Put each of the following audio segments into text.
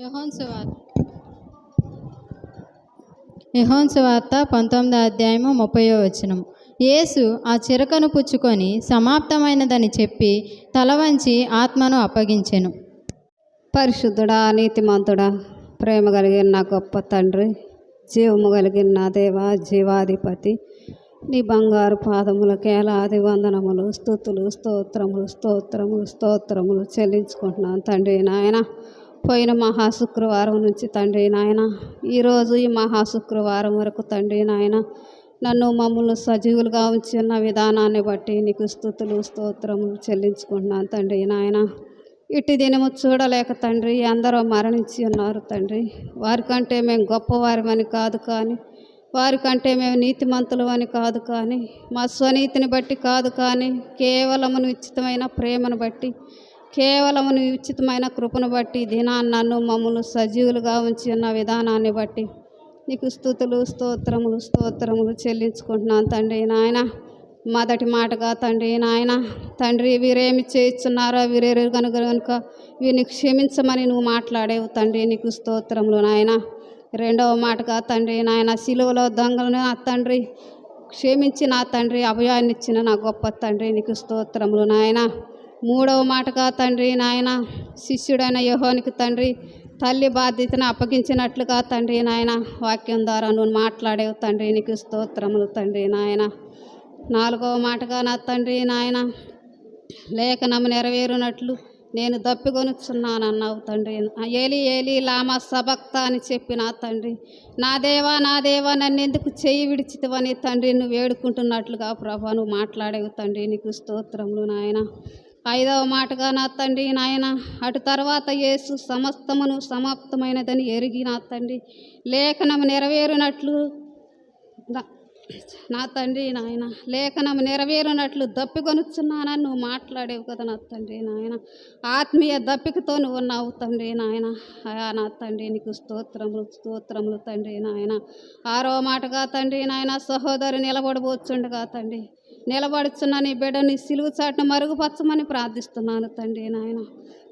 యోహాను సువార్త 19వ అధ్యాయము 30వ వచనం. యేసు ఆ చిరకను పుచ్చుకొని సమాప్తమైనదని చెప్పి తల వంచి ఆత్మను అప్పగించెను. పరిశుద్ధుడా, నీతిమంతుడా, ప్రేమ కలిగిన నా గొప్ప తండ్రి, జీవము కలిగిన నా దేవా, జీవాధిపతి, నీ బంగారు పాదములకి ఏలాది వందనములు, స్తుతులు, స్తోత్రములు స్తోత్రములు స్తోత్రములు చెల్లించుకుంటున్నాను తండ్రి నాయన. పోయిన మహాశుక్రవారం నుంచి తండ్రి నాయన, ఈరోజు ఈ మహాశుక్రవారం వరకు తండ్రి నాయన, నన్ను మమ్మల్ని సజీవులుగా ఉంచిన విధానాన్ని బట్టి నీకు స్తుతులు స్తోత్రములు చెల్లించుకుంటున్నాను తండ్రి నాయన. ఇటు దినము చూడలేక తండ్రి అందరూ మరణించి ఉన్నారు తండ్రి. వారికంటే మేము గొప్పవారమని కాదు, కానీ వారికంటే మేము నీతిమంతులు అని కాదు, కానీ మా స్వనీతిని బట్టి కాదు, కానీ కేవలము ఉచితమైన ప్రేమను బట్టి, కేవలము ఉచితమైన కృపను బట్టి దినాన్ని నన్ను మమ్మల్ని సజీవులుగా ఉంచి ఉన్న విధానాన్ని బట్టి నీకు స్తుతులు స్తోత్రములు స్తోత్రములు చెల్లించుకుంటున్నాను తండ్రి నాయన. మొదటి మాటగా తండ్రి నాయన, తండ్రి వీరేమి చేస్తున్నారో వీరేరు కనుక వీరిని క్షమించమని నువ్వు మాట్లాడేవు తండ్రి, నీకు స్తోత్రములు నాయన. రెండవ మాటగా తండ్రి నాయన, సిలువలో దొంగలను నా తండ్రి క్షమించి నా తండ్రి అభయాన్ని ఇచ్చిన నా గొప్ప తండ్రి, నీకు స్తోత్రములు నాయన. మూడవ మాటగా తండ్రి నాయన, శిష్యుడైన యోహానుకి తండ్రి తల్లి బాధ్యతను అప్పగించినట్లుగా తండ్రి నాయన వాక్యం ద్వారా నువ్వు మాట్లాడేవు తండ్రి, నీకు స్తోత్రములు తండ్రి నాయన. నాలుగవ మాటగా నా తండ్రి నాయన, లేఖనము నెరవేరునట్లు నేను దప్పికొనుచున్నాను అన్నావు తండ్రి. ఏలి ఏలి లామా సబక్తా అని చెప్పి నా తండ్రి, నా దేవా నన్ను ఎందుకు చేయి విడిచితివని తండ్రి నువ్వు వేడుకుంటున్నట్లుగా ప్రభా నువ్వు మాట్లాడేవు తండ్రి, నీకు స్తోత్రములు నాయన. ఐదవ మాటగా నా తండ్రి నాయన, అటు తర్వాత యేసు సమస్తమును సమాప్తమైనదని ఎరిగి నా తండ్రి లేఖనము నెరవేరునట్లు నా తండ్రి నాయన, లేఖనం నెరవేరునట్లు దప్పికొనుచున్నానని నువ్వు మాట్లాడేవు కదా నా తండ్రి నాయన. ఆత్మీయ దప్పికతో నువ్వు ఉన్నావు తండ్రి నాయన. అయా నా తండ్రి నీకు స్తోత్రములు స్తోత్రములు తండ్రి నాయన. ఆరో మాటగా తండ్రి నాయన, సహోదరు నిలబడబోచుండగా తండ్రి నిలబడుచున్న నీ బిడ్డని సిలువు చాటును మరుగుపరచమని ప్రార్థిస్తున్నాను తండ్రి నాయన.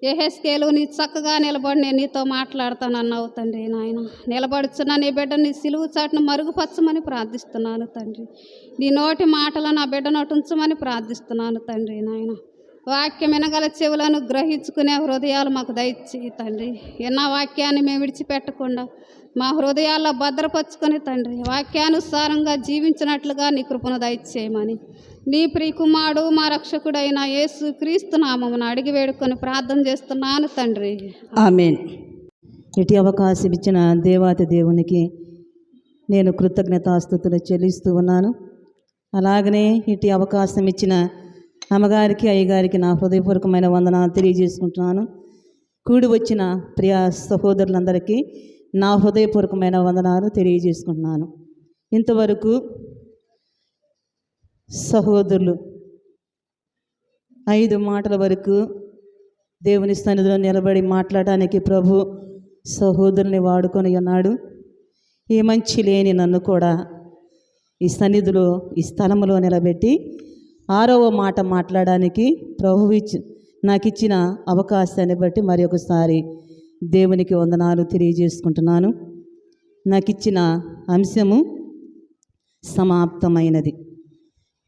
యెహెజ్కేలు నీ చక్కగా నిలబడి నేను నీతో మాట్లాడతానన్నావు తండ్రి నాయన. నిలబడుచున్న నీ బిడ్డని సిలువు చాటును మరుగుపరచమని ప్రార్థిస్తున్నాను తండ్రి. నీ నోటి మాటలను నా బిడ్డ నోటి ఉంచమని ప్రార్థిస్తున్నాను తండ్రి నాయన. వాక్యం వినగల చెవులను గ్రహించుకునే హృదయాలు మాకు దయచేయి తండ్రి. ఎన్న వాక్యాన్ని మేము విడిచిపెట్టకుండా మా హృదయాల్లో భద్రపరుచుకొని తండ్రి వాక్యానుసారంగా జీవించినట్లుగా నీ కృపను దయచేయమని నీ ప్రియకుమారుడు మా రక్షకుడైన యేసు క్రీస్తు నామమున అడిగి వేడుకొని ప్రార్థన చేస్తున్నాను తండ్రి, ఆమేన్. ఇటు అవకాశం ఇచ్చిన దేవాతి దేవునికి నేను కృతజ్ఞతాస్తుతులు చెల్లిస్తూ ఉన్నాను. అలాగనే ఇటు అవకాశం ఇచ్చిన అమ్మగారికి అయ్యగారికి నా హృదయపూర్వకమైన వందనాలు తెలియజేసుకుంటున్నాను. కూడి వచ్చిన ప్రియ సహోదరులందరికీ నా హృదయపూర్వకమైన వందనాలు తెలియజేసుకుంటున్నాను. ఇంతవరకు సహోదరులు 5 మాటల వరకు దేవుని సన్నిధిలో నిలబడి మాట్లాడడానికి ప్రభు సహోదరుని వాడుకొని ఉన్నాడు. ఈ మంచి లేని నన్ను కూడా ఈ సన్నిధిలో ఈ స్థలంలో నిలబెట్టి 6వ మాట మాట్లాడడానికి ప్రభు నాకు ఇచ్చిన అవకాశాన్ని బట్టి మరి ఒకసారి దేవునికి వందనాలు తెలియజేసుకుంటున్నాను. నాకు ఇచ్చిన అంశము సమాప్తమైనది.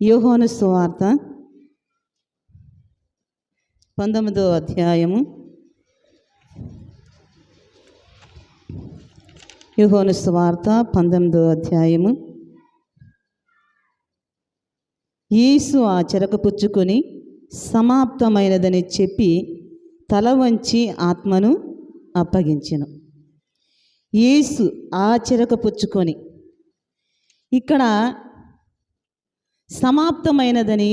యోహాను సువార్త 19వ అధ్యాయము. యోహాను సువార్త 19వ అధ్యాయము. యేసు ఆ చెరకు పుచ్చుకొని సమాప్తమైనదని చెప్పి తల వంచి ఆత్మను అప్పగించెను. యేసు ఆ చెరక పుచ్చుకొని, ఇక్కడ సమాప్తమైనదని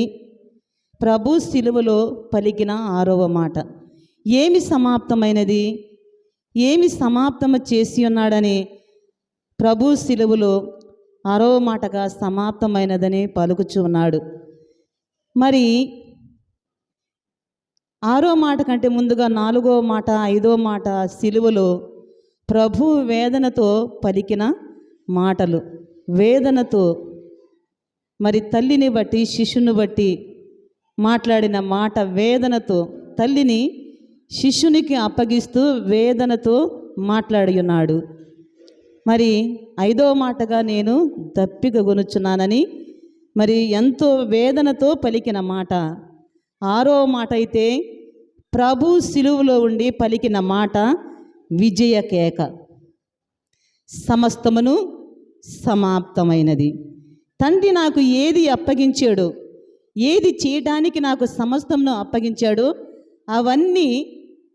ప్రభు శిలువలో పలికిన 6వ మాట. ఏమి సమాప్తమైనది, ఏమి సమాప్తము చేసి ఉన్నాడని ప్రభు శిలువలో 6వ మాటగా సమాప్తమైనదని పలుకుచు ఉన్నాడు. మరి 6వ మాట కంటే ముందుగా 4వ మాట 5వ మాట శిలువలో ప్రభు వేదనతో పలికిన మాటలు. వేదనతో మరి తల్లిని బట్టి శిశువుని బట్టి మాట్లాడిన మాట వేదనతో, తల్లిని శిష్యునికి అప్పగిస్తూ వేదనతో మాట్లాడి ఉన్నాడు. మరి 5వ మాటగా నేను దప్పిక గొనుచున్నానని మరి ఎంతో వేదనతో పలికిన మాట. 6వ మాట అయితే ప్రభు సిలువలో ఉండి పలికిన మాట విజయ కేక. సమస్తమును సమాప్తమైనది. తండ్రి నాకు ఏది అప్పగించాడో, ఏది చేయడానికి నాకు సమస్తమును అప్పగించాడో అవన్నీ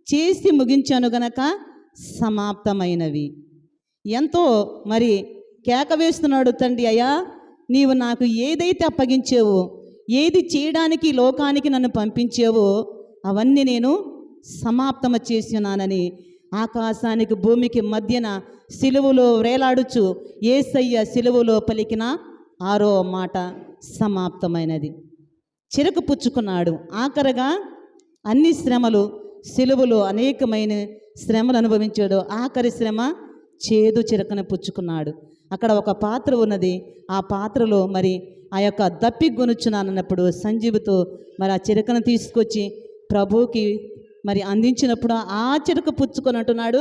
చేసి ముగించాను గనక సమాప్తమైనవి. ఎంతో మరి కేక వేస్తున్నాడు తండ్రి, అయ్యా నీవు నాకు ఏదైతే అప్పగించావో, ఏది చేయడానికి లోకానికి నన్ను పంపించావో అవన్నీ నేను సమాప్తము చేస్తున్నానని ఆకాశానికి భూమికి మధ్యన సిలువలో వేలాడుచు యేసయ్య సిలువలో పలికిన 6వ మాట సమాప్తమైనది. చిరక పుచ్చుకున్నాడు. ఆఖరగా అన్ని శ్రమలు, సిలువలో అనేకమైన శ్రమలు అనుభవించాడు. ఆఖరి శ్రమ చేదు చిరకను పుచ్చుకున్నాడు. అక్కడ ఒక పాత్ర ఉన్నది. ఆ పాత్రలో మరి ఆ యొక్క దప్పి గొనుచున్నానన్నప్పుడు సంజీవుతో మరి ఆ చిరకను తీసుకొచ్చి ప్రభువుకి మరి అందించినప్పుడు ఆ చిరక పుచ్చుకొని అంటున్నాడు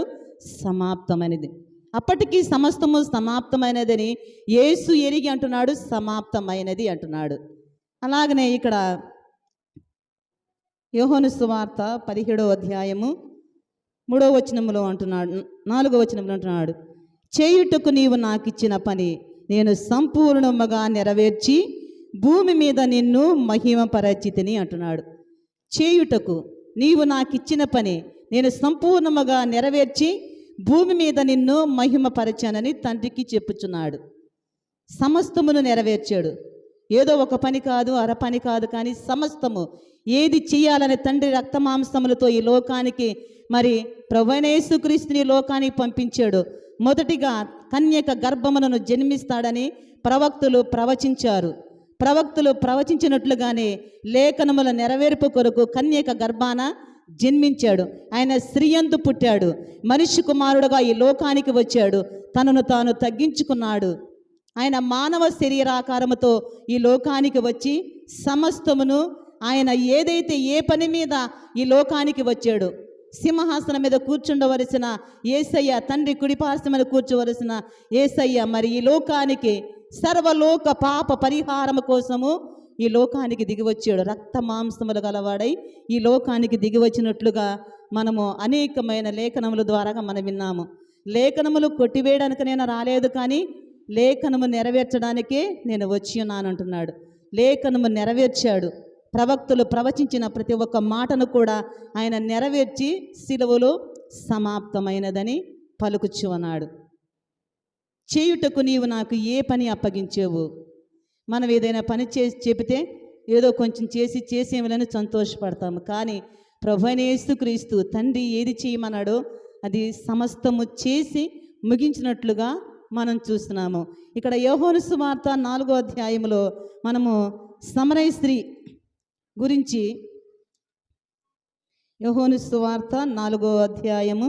సమాప్తమైనది. అప్పటికి సమస్తము సమాప్తమైనదని యేసు ఎరిగి అంటున్నాడు సమాప్తమైనది అంటున్నాడు. అలాగనే ఇక్కడ యోహాను సువార్త 17వ అధ్యాయము 3వ వచనములో అంటున్నాడు, 4వ వచనంలో అంటున్నాడు, చేయుటకు నీవు నాకు ఇచ్చిన పని నేను సంపూర్ణముగా నెరవేర్చి భూమి మీద నిన్ను మహిమపరచితిని అంటున్నాడు. చేయుటకు నీవు నాకు ఇచ్చిన పని నేను సంపూర్ణముగా నెరవేర్చి భూమి మీద నిన్ను మహిమపరచానని తండ్రికి చెప్పుచున్నాడు. సమస్తమును నెరవేర్చాడు. ఏదో ఒక పని కాదు, అర పని కాదు, కానీ సమస్తము ఏది చేయాలని తండ్రి రక్తమాంసములతో ఈ లోకానికి మరి ప్రభువైన యేసుక్రీస్తుని లోకానికి పంపించాడు. మొదటిగా కన్యక గర్భములను జన్మిస్తాడని ప్రవక్తలు ప్రవచించారు. ప్రవక్తలు ప్రవచించినట్లుగానే లేఖనముల నెరవేర్పు కొరకు కన్యక గర్భాన జన్మించాడు. ఆయన స్త్రీయందు పుట్టాడు. మనిషి కుమారుడుగా ఈ లోకానికి వచ్చాడు. తనను తాను తగ్గించుకున్నాడు. ఆయన మానవ శరీరాకారముతో ఈ లోకానికి వచ్చి సమస్తమును ఆయన ఏదైతే ఏ పని మీద ఈ లోకానికి వచ్చాడు, సింహాసనం మీద కూర్చుండవలసిన యేసయ్య, తండ్రి కుడిపార్శ్వం మీద కూర్చోవలసిన యేసయ్య మరి ఈ లోకానికి సర్వలోక పాప పరిహారము కోసము ఈ లోకానికి దిగివచ్చాడు. రక్త మాంసములు గలవాడై ఈ లోకానికి దిగివచ్చినట్లుగా మనము అనేకమైన లేఖనముల ద్వారా మనం విన్నాము. లేఖనములు కొట్టివేయడానికి నేను రాలేదు, కానీ లేఖనము నెరవేర్చడానికే నేను వచ్చి ఉన్నాను అంటున్నాడు. లేఖనము నెరవేర్చాడు. ప్రవక్తలు ప్రవచించిన ప్రతి ఒక్క మాటను కూడా ఆయన నెరవేర్చి సిలువలో సమాప్తమైనదని పలుకుచు అన్నాడు. చేయుటకు నీవు నాకు ఏ పని అప్పగించేవు? మనం ఏదైనా పని చేసి చెబితే ఏదో కొంచెం చేసేమని సంతోషపడతాము. కానీ ప్రభువైన యేసుక్రీస్తు తండ్రి ఏది చేయమన్నాడో అది సమస్తము చేసి ముగించినట్లుగా మనం చూస్తున్నాము. ఇక్కడ యోహాను సువార్త 4వ అధ్యాయంలో మనము సమరయ స్త్రీ గురించి, యోహాను సువార్త 4వ అధ్యాయము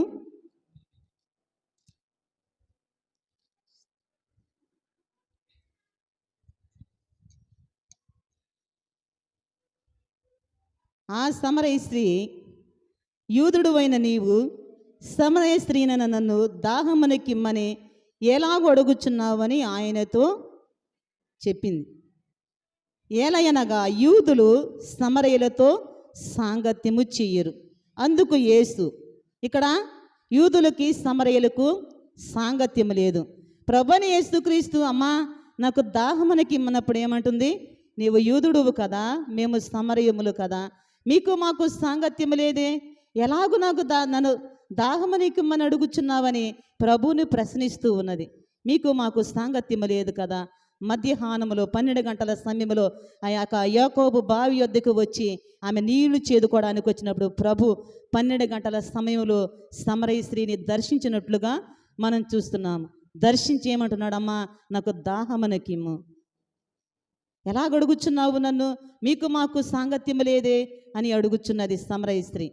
'ఆ సమరయ స్త్రీ, యూదుడు అయిన నీవు సమరయ స్త్రీనైన నన్ను దాహమునకిమ్మని ఎలాగో అడుగుచున్నావని ఆయనతో చెప్పింది. ఏలయనగా యూదులు సమరయులతో సాంగత్యము చెయ్యరు. అందుకు యేసు, ఇక్కడ యూదులకి సమరయులకు సాంగత్యము లేదు. ప్రభువైన యేసుక్రీస్తు అమ్మా నాకు దాహమునకి ఇమ్మన్నప్పుడు ఏమంటుంది? నీవు యూదుడువు కదా, మేము సమరయములు కదా, మీకు మాకు సాంగత్యము లేదే, ఎలాగూ నాకు నన్ను దాహమునికిమ్మని అడుగుచున్నావని ప్రభువుని ప్రశ్నిస్తూ ఉన్నది. మీకు మాకు సాంగత్యము లేదు కదా. మధ్యాహ్నములో 12 గంటల సమయంలో ఆ యొక్క యాకోబు బావి యొద్దకు వచ్చి ఆమె నీళ్లు చేదుకోవడానికి వచ్చినప్పుడు ప్రభు 12 గంటల సమయంలో సమరయ స్త్రీని దర్శించినట్లుగా మనం చూస్తున్నాము. దర్శించి ఏమంటున్నాడమ్మా నాకు దాహమునకిమ్ము, ఎలా అడుగుచున్నావు నన్ను, మీకు మాకు సాంగత్యము లేదే అని అడుగుచున్నది సమరయ స్త్రీ.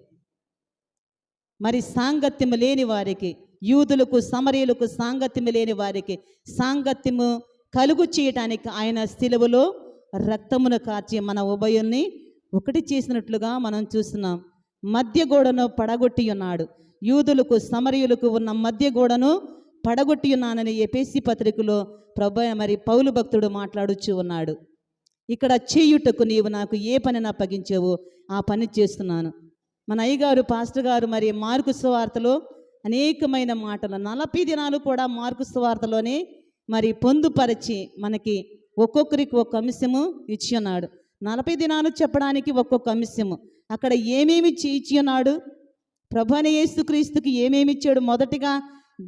మరి సాంగత్యము లేని వారికి, యూదులకు సమరయులకు సాంగత్యము లేని వారికి సాంగత్యము కలుగు చేయటానికి ఆయన సిలువలో రక్తమును కార్చి మన ఉభయుల్ని ఒకటి చేసినట్లుగా మనం చూస్తున్నాం. మధ్య గోడను పడగొట్టి ఉన్నాడు. యూదులకు సమరయులకు ఉన్న మధ్య గోడను పడగొట్టి ఉన్నానని ఎఫెసీ పత్రికలో పౌలు భక్తుడు మాట్లాడుచూ ఉన్నాడు. ఇక్కడ చేయుటకు నీవు నాకు ఏ పనిని అప్పగించావో ఆ పని చేస్తున్నాను. మన అయ్యగారు పాస్టర్ గారు మరి మార్కు సువార్తలో అనేకమైన మాటలు 40 దినాలు కూడా మార్కు సువార్తలోనే మరి పొందుపరిచి మనకి ఒక్కొక్కరికి ఒక్క అంశము ఇచ్చి ఉన్నాడు. 40 దినాలు చెప్పడానికి ఒక్కొక్క అంశము. అక్కడ ఏమేమి ఇచ్చి ఉన్నాడు? ప్రభువైన యేసుక్రీస్తుకి ఏమేమి ఇచ్చాడు? మొదటిగా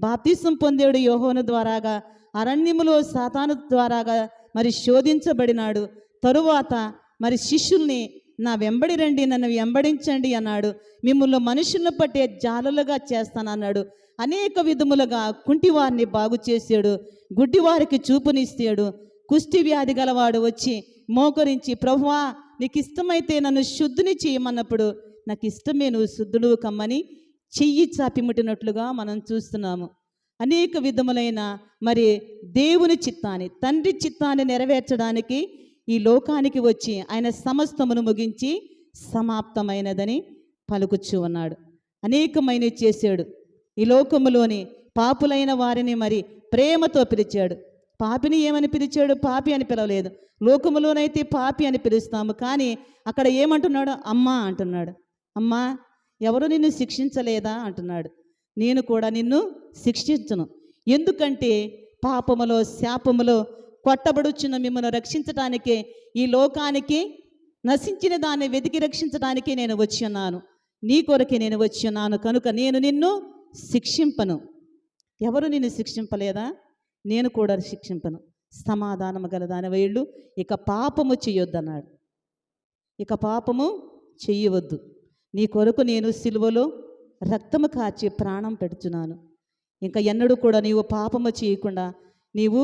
బాప్తిసం పొందాడు యోహోను ద్వారాగా, అరణ్యములో సాతాను ద్వారాగా మరి శోధించబడినాడు. తరువాత మరి శిష్యుల్ని నా వెంబడి రండి, నన్ను వెంబడించండి అన్నాడు. మిమ్మల్ని మనుషులను పట్టే జాలలుగా చేస్తానన్నాడు. అనేక విధములుగా కుంటివారిని బాగు చేశాడు, గుడ్డివారికి చూపునిస్తాడు. కుష్టి వ్యాధి గలవాడు వచ్చి మోకరించి, ప్రభువా నీకు ఇష్టమైతే నన్ను శుద్ధిని చేయమన్నప్పుడు, నాకు ఇష్టమే, నువ్వు శుద్ధుడు కమ్మని చెయ్యి చాపి ముట్టినట్లుగా మనం చూస్తున్నాము. అనేక విధములైన మరి దేవుని చిత్తాన్ని, తండ్రి చిత్తాన్ని నెరవేర్చడానికి ఈ లోకానికి వచ్చి ఆయన సమస్తమును ముగించి సమాప్తమైనదని పలుకుచూ ఉన్నాడు. అనేకమైనవి చేశాడు. ఈ లోకములోని పాపులైన వారిని మరి ప్రేమతో పిలిచాడు. పాపిని ఏమని పిలిచాడు? పాపి అని పిలవలేదు. లోకములోనైతే పాపి అని పిలుస్తాము, కానీ అక్కడ ఏమంటున్నాడు? అమ్మా అంటున్నాడు. అమ్మా, ఎవరు నిన్ను శిక్షించలేదా అంటున్నాడు. నేను కూడా నిన్ను శిక్షించను. ఎందుకంటే పాపములో శాపములో కొట్టబడుచున్న మిమ్మల్ని రక్షించడానికే, ఈ లోకానికి నశించిన దాన్ని వెతికి రక్షించడానికి నేను వచ్చి ఉన్నాను. నీ కొరకే నేను వచ్చి ఉన్నాను కనుక నేను నిన్ను శిక్షింపను. ఎవరు నిన్ను శిక్షింపలేదా? నేను కూడా శిక్షింపను. సమాధానము గలదాని వీళ్ళు ఇక పాపము చెయ్యొద్దన్నాడు. ఇక పాపము చెయ్యవద్దు. నీ కొరకు నేను సిలువలో రక్తము కార్చి ప్రాణం పెడుచున్నాను. ఇంకా ఎన్నడూ కూడా నీవు పాపము చేయకుండా నీవు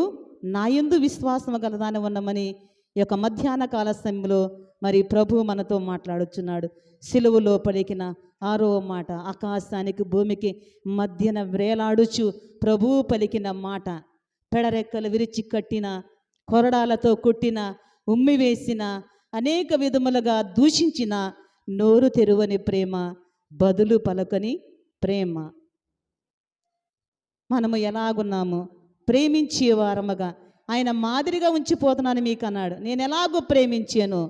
నా యందు విశ్వాసము గలదాని ఉన్నమని ఈ యొక్క మధ్యాహ్న కాల సమయంలో మరి ప్రభు మనతో మాట్లాడుచున్నాడు. సిలువలో పలికిన 6వ మాట, ఆకాశానికి భూమికి మధ్యన వ్రేలాడుచు ప్రభువు పలికిన మాట, పెడరెక్కలు విరిచి కట్టిన, కొరడాలతో కొట్టిన, ఉమ్మివేసిన, అనేక విధములుగా దూషించిన, నోరు తెరువని ప్రేమ, బదులు పలకని ప్రేమ. మనము ఎలాగున్నాము? ప్రేమించే వారముగా ఆయన మాదిరిగా ఉంచిపోతున్నాను మీకు అన్నాడు. నేను ఎలాగో ప్రేమించాను,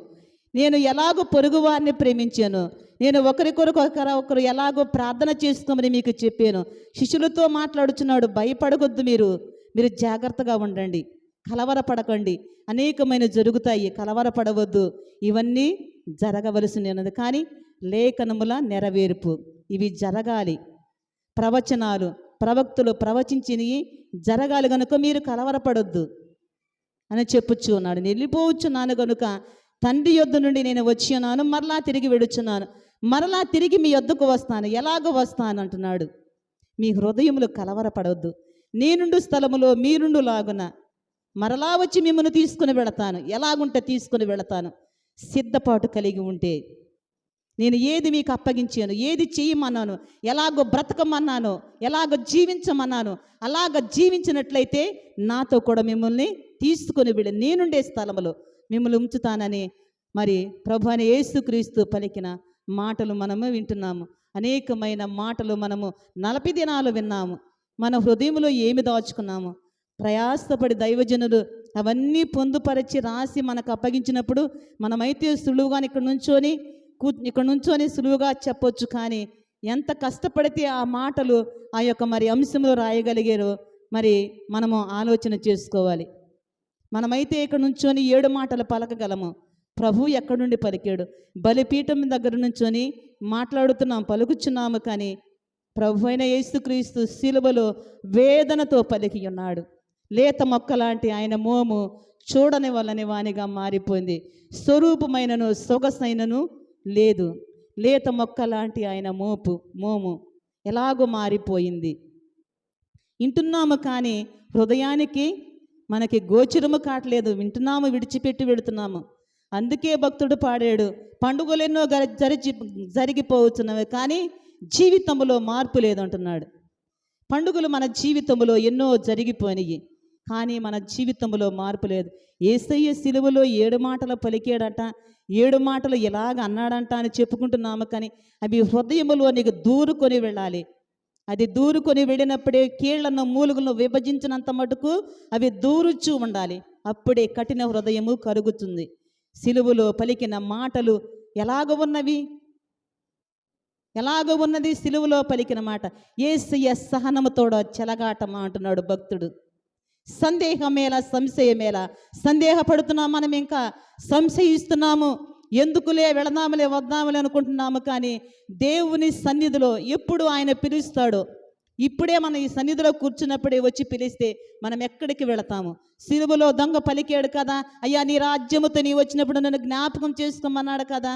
నేను ఎలాగో పొరుగువారిని ప్రేమించాను, నేను ఒకరికొరకు ఒకరు ఎలాగో ప్రార్థన చేసుకోమని మీకు చెప్పాను. శిష్యులతో మాట్లాడుచున్నాడు. భయపడవద్దు, మీరు జాగ్రత్తగా ఉండండి, కలవరపడకండి, అనేకమైన జరుగుతాయి, కలవరపడవద్దు. ఇవన్నీ జరగవలసినది, కానీ లేఖనముల నెరవేర్పు ఇవి జరగాలి. ప్రవచనాలు ప్రవక్తలు ప్రవచించినవి జరగాలి కనుక మీరు కలవరపడొద్దు అని చెప్పుచ్చు ఉన్నాడు. వెళ్ళిపోవచ్చున్నాను కనుక తండ్రి యొద్ద నుండి నేను వచ్చి ఉన్నాను, మరలా తిరిగి వెడుచున్నాను, మరలా తిరిగి మీ యొద్దకు వస్తాను. ఎలాగో వస్తాను అంటున్నాడు. మీ హృదయములు కలవరపడవద్దు. నేనుండు స్థలములో మీరుండు లాగున మరలా వచ్చి మిమ్మల్ని తీసుకుని వెళతాను. ఎలాగుంటే తీసుకుని వెళతాను? సిద్ధపాటు కలిగి ఉంటే. నేను ఏది మీకు అప్పగించాను, ఏది చేయమన్నాను, ఎలాగో బ్రతకమన్నాను, ఎలాగో జీవించమన్నాను, అలాగ జీవించినట్లయితే నాతో కూడా మిమ్మల్ని తీసుకుని వెళ్ళి నేనుండే స్థలములో మిమ్మల్ని ఉంచుతానని మరి ప్రభువైన యేసుక్రీస్తు పలికిన మాటలు మనము వింటున్నాము. అనేకమైన మాటలు మనము 40 దినాలు విన్నాము. మన హృదయంలో ఏమి దాచుకున్నాము? ప్రయాసపడి దైవజనులు అవన్నీ పొందుపరిచి రాసి మనకు అప్పగించినప్పుడు మనమైతే సులువుగా ఇక్కడ నుంచొని సులువుగా చెప్పొచ్చు, కానీ ఎంత కష్టపడితే ఆ మాటలు ఆ యొక్క మరి అంశంలో రాయగలిగారో మరి మనము ఆలోచన చేసుకోవాలి. మనమైతే ఇక్కడ నుంచొని 7 మాటలు పలకగలము. ప్రభు ఎక్కడి నుండి పలికాడు? బలిపీఠం దగ్గర నుంచొని పలుకుచున్నాము, కానీ ప్రభు అయిన యేసుక్రీస్తు శిలువలో వేదనతో పలికి ఉన్నాడు. లేత మొక్కలాంటి ఆయన మోము చూడని వల్లని వానిగా మారిపోయింది. స్వరూపమైనను సొగసైనను లేదు. లేత మొక్కలాంటి ఆయన మోము ఎలాగో మారిపోయింది. వింటున్నాము కానీ హృదయానికి మనకి గోచరము కావట్లేదు. వింటున్నాము, విడిచిపెట్టి వెళుతున్నాము. అందుకే భక్తుడు పాడాడు, పండుగలెన్నో జరిగిపోవచ్చున్నవి కానీ జీవితంలో మార్పు లేదంటున్నాడు. పండుగలు మన జీవితంలో ఎన్నో జరిగిపోయినాయి, కానీ మన జీవితంలో మార్పు లేదు. యేసయ్య సిలువలో 7 మాటలు పలికాడట, 7 మాటలు ఎలాగ అన్నాడంట అని చెప్పుకుంటున్నాము, కానీ అవి హృదయములో నీకు దూరుకొని వెళ్ళాలి. అది దూరుకొని వెళ్ళినప్పుడే కీళ్లను మూలుగులను విభజించినంత మటుకు అవి దూరుచూ ఉండాలి. అప్పుడే కఠిన హృదయము కరుగుతుంది. సిలువలో పలికిన మాటలు ఎలాగ ఉన్నవి? ఎలాగ ఉన్నది సిలువలో పలికిన మాట? యేసయ్య సహనముతోడ చెలగాటమా అంటున్నాడు భక్తుడు. సందేహమేలా, సంశయమేలా? సందేహపడుతున్నాం మనం, ఇంకా సంశయిస్తున్నాము, ఎందుకులే వెళదాములే వద్దాములే అనుకుంటున్నాము. కానీ దేవుని సన్నిధిలో ఎప్పుడు ఆయన పిలుస్తాడో, ఇప్పుడే మనం ఈ సన్నిధిలో కూర్చున్నప్పుడే వచ్చి పిలిస్తే మనం ఎక్కడికి వెళతాము? సిలువలో దొంగ పలికాడు కదా, అయ్యా నీ రాజ్యముతో నీ వచ్చినప్పుడు నన్ను జ్ఞాపకం చేసుకోమన్నాడు కదా,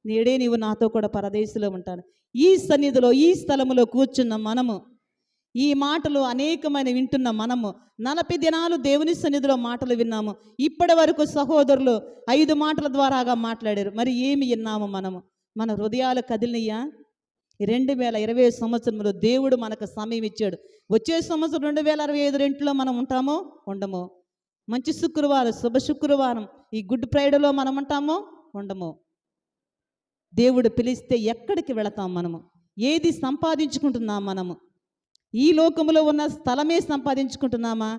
నేడే నీవు నాతో కూడా పరదేశంలో ఉంటాను. ఈ సన్నిధిలో, ఈ స్థలములో కూర్చున్న మనము, ఈ మాటలు అనేకమైన వింటున్న మనము 40 దినాలు దేవుని సన్నిధిలో మాటలు విన్నాము. ఇప్పటి వరకు సహోదరులు 5 మాటల ద్వారాగా మాట్లాడారు. మరి ఏమి విన్నాము మనము? మన హృదయాలు కదిలినయ్యా? 2020 సంవత్సరంలో దేవుడు మనకు సమయం ఇచ్చాడు. వచ్చే సంవత్సరం 2065 రెంట్లో మనం ఉంటామో ఉండమో? మంచి శుక్రవారం, శుభ శుక్రవారం, ఈ గుడ్ ఫ్రైడేలో మనం ఉంటామో ఉండమో? దేవుడు పిలిస్తే ఎక్కడికి వెళతాం మనము? ఏది సంపాదించుకుంటున్నాం మనము? ఈ లోకములో ఉన్న స్థలమే సంపాదించుకుంటున్నామా?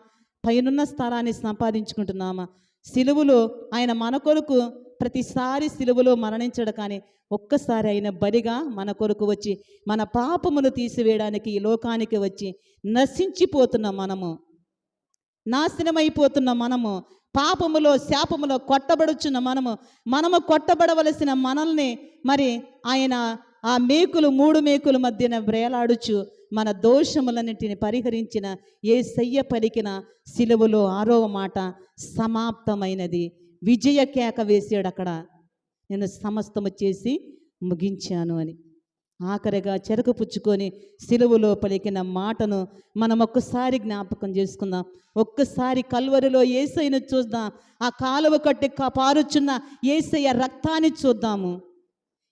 పైనున్న స్థలాన్ని సంపాదించుకుంటున్నామా? సిలువలో ఆయన మన కొరకు ప్రతిసారి సిలువలో మరణించడు, కానీ ఒక్కసారి ఆయన బలిగా మన కొరకు వచ్చి మన పాపములు తీసివేయడానికి ఈ లోకానికి వచ్చి నశించిపోతున్న మనము, నాశనమైపోతున్న మనము, పాపములో శాపములో కొట్టబడుచున్న మనము కొట్టబడవలసిన మనల్ని మరి ఆయన ఆ మేకులు 3 మేకుల మధ్యన వ్రేలాడుచు మన దోషములన్నింటిని పరిహరించిన యేసయ్య పలికిన సిలువలో 6వ మాట సమాప్తమైనది. విజయ కేక వేసాడు అక్కడ, నేను సమస్తము చేసి ముగించాను అని. ఆఖరిగా చెరకు పుచ్చుకొని సిలువలో పలికిన మాటను మనం ఒక్కసారి జ్ఞాపకం చేసుకుందాం. ఒక్కసారి కల్వరిలో యేసయ్యను చూద్దాం. ఆ కాలువ కట్టి పారుచున్న యేసయ్య రక్తాన్ని చూద్దాము.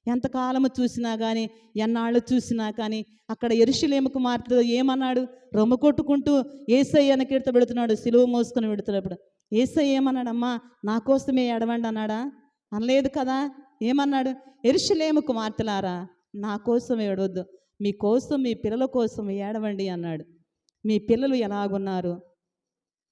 ఎంతకాలము చూసినా కానీ, ఎన్నాళ్ళు చూసినా కానీ అక్కడ యెరూషలేము కుమార్తెతో ఏమన్నాడు? రొమ్ము కొట్టుకుంటూ యేసయ్యను కీర్తబెడుతున్నాడు. సిలువ మోసుకొని పెడుతున్నప్పుడు యేసయ్య ఏమన్నాడు? అమ్మా నా కోసమే ఏడవండి అన్నాడా? అనలేదు కదా. ఏమన్నాడు? యెరూషలేము కుమార్తెలారా నా కోసం ఏడవద్దు, మీ కోసం, మీ పిల్లల కోసం ఏడవండి అన్నాడు. మీ పిల్లలు ఎలాగున్నారు,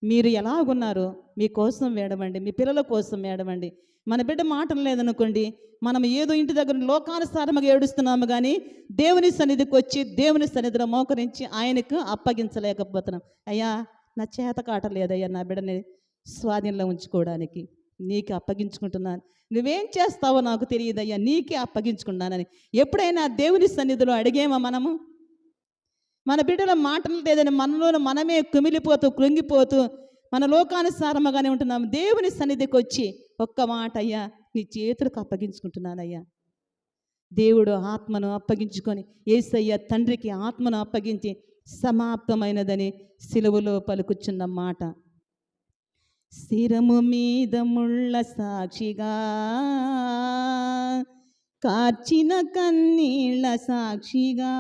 మీరు ఎలాగున్నారు, మీకోసం ఏడవండి, మీ పిల్లల కోసం ఏడవండి. మన బిడ్డ మాటలు లేదనుకోండి, మనం ఏదో ఇంటి దగ్గర లోకానుసారముగా ఏడుస్తున్నాము, కానీ దేవుని సన్నిధికి వచ్చి దేవుని సన్నిధిలో మోకరించి ఆయనకు అప్పగించలేకపోతున్నాం. అయ్యా నా చేత కాటలేదయ్యా నా బిడ్డని స్వాధీనంలో ఉంచుకోవడానికి, నీకు అప్పగించుకుంటున్నాను, నువ్వేం చేస్తావో నాకు తెలియదయ్యా, నీకే అప్పగించుకున్నానని ఎప్పుడైనా దేవుని సన్నిధిలో అడిగేమా మనము? మన బిడ్డల మాటలు లేదని మనలో మనమే కుమిలిపోతూ కృంగిపోతూ మన లోకానుసారముగానే ఉంటున్నాము. దేవుని సన్నిధికి వచ్చి ఒక్క మాట, అయ్యా నీ చేతులకు అప్పగించుకుంటున్నానయ్యా. దేవుడు ఆత్మను అప్పగించుకొని, యేసయ్య తండ్రికి ఆత్మను అప్పగించి సమాప్తమైనదని సిలువలో పలుకుచున్న మాట. శిరము మీద ముళ్ళ సాక్షిగా, కార్చిన కన్నీళ్ళ సాక్షిగా,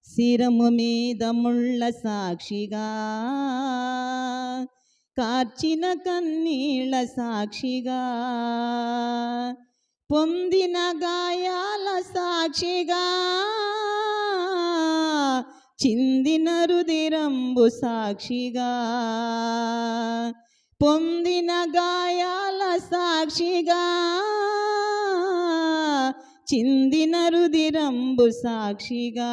శిరము మీద ముళ్ళ సాక్షిగా, కార్చిన కన్నీళ్ళ సాక్షిగా, పొందిన గాయాల సాక్షిగా, చిందిన రుధిరంబు సాక్షిగా, పొందిన గాయాల సాక్షిగా, చిందిన రుధిరంబు సాక్షిగా,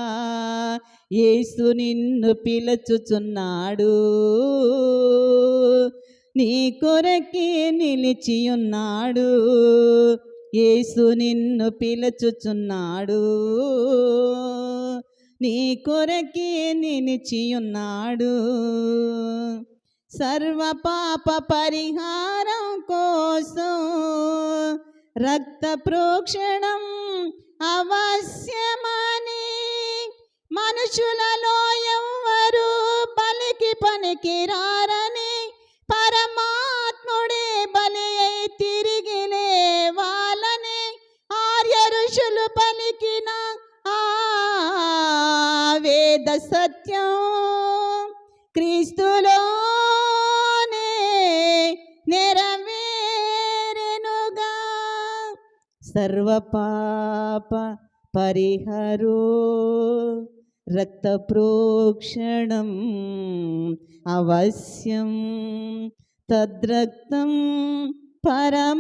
యేసు నిన్ను పిలుచుచున్నాడు, నీ కొరకే నిలిచియున్నాడు, యేసు నిన్ను పిలుచుచున్నాడు, నీ కొరకే నిలిచియున్నాడు. సర్వ పాప పరిహారం కోసం రక్త ప్రోక్షణం అవశ్యమని, మనుషులలో ఎవ్వరు బలికి పనికిరారని, పరమాత్ముడే బలి అయి తిరిగి లేవాలని ఆర్య ఋషులు పలికిన ఆ వేద సత్యం క్రీస్తులోనే నెరవేరెనుగా. సర్వ పాప పరిహరో రక్త ప్రోక్షణం అవశ్యం తద్రక్తం పరమాత్మేన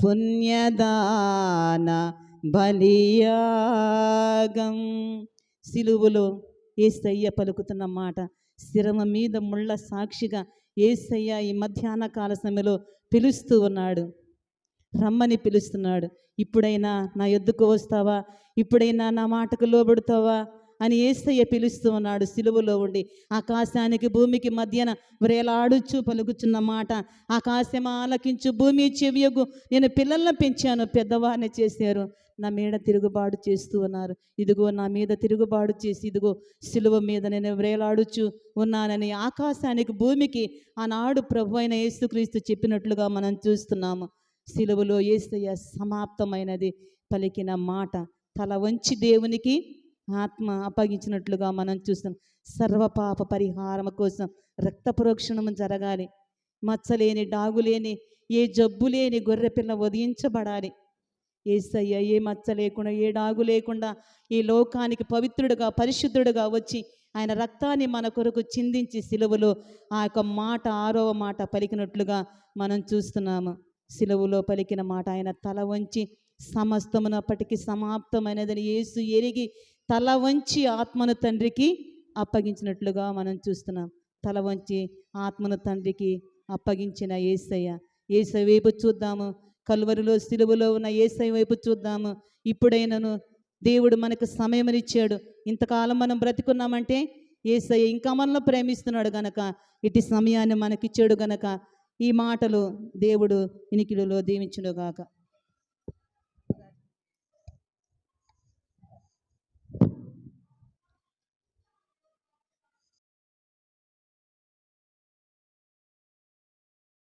పుణ్యదాన బలియాగం. సిలువలో యేసయ్య పలుకుతున్న మాట, శిరమ మీద ముళ్ళ సాక్షిగా యేసయ్య ఈ మధ్యాహ్న కాల సమయంలో పిలుస్తూ ఉన్నాడు, రమ్మని పిలుస్తున్నాడు. ఇప్పుడైనా నా యొద్దకు వస్తావా, ఇప్పుడైనా నా మాటకు లోబడుతావా అని యేసయ్య పిలుస్తూ ఉన్నాడు. సిలువలో ఉండి ఆకాశానికి భూమికి మధ్యన వ్రేలాడుచు పలుకుచున్న మాట, ఆకాశం ఆలకించు, భూమి చెవియగు, నేను పిల్లలను పెంచాను, పెద్దవారిని చేశారు, నా మీద తిరుగుబాటు చేస్తూ ఉన్నారు, ఇదిగో నా మీద తిరుగుబాటు చేసి ఇదిగో సిలువ మీద నేను వ్రేలాడుచు ఉన్నానని ఆకాశానికి భూమికి ఆనాడు ప్రభు అయిన యేసుక్రీస్తు చెప్పినట్లుగా మనం చూస్తున్నాము. సిలువలో యేసయ్య సమాప్తమైనది పలికిన మాట, తల వంచి దేవునికి ఆత్మ అప్పగించినట్లుగా మనం చూస్తాం. సర్వపాప పరిహారం కోసం రక్త ప్రోక్షణం జరగాలి. మచ్చలేని, డాగులేని, ఏ జబ్బు లేని గొర్రెపిల్ల వధించబడాలి. యేసయ్య ఏ మచ్చ లేకుండా, ఏ డాగు లేకుండా ఈ లోకానికి పవిత్రుడుగా, పరిశుద్ధుడుగా వచ్చి ఆయన రక్తాన్ని మన కొరకు చిందించి సిలువలో ఆ యొక్క మాట, 6వ మాట పలికినట్లుగా మనం చూస్తున్నాము. సిలువలో పలికిన మాట, ఆయన తల వంచి సమస్తమునప్పటికీ సమాప్తమైనదని యేసు ఎరిగి తల వంచి ఆత్మను తండ్రికి అప్పగించినట్లుగా మనం చూస్తున్నాం. తల వంచి ఆత్మను తండ్రికి అప్పగించిన యేసయ్య, యేసయ్య వైపు చూద్దాము. కల్వరిలో సిలువలో ఉన్న యేసయ్య వైపు చూద్దాము. ఇప్పుడైనను దేవుడు మనకు సమయమనిచ్చాడు. ఇంతకాలం మనం బ్రతికున్నామంటే యేసయ్య ఇంకా మనల్ని ప్రేమిస్తున్నాడు గనక ఇటు సమయాన్ని మనకిచ్చాడు గనక ఈ మాటలు దేవుడు వినికిడిలో దీవించునుగాక.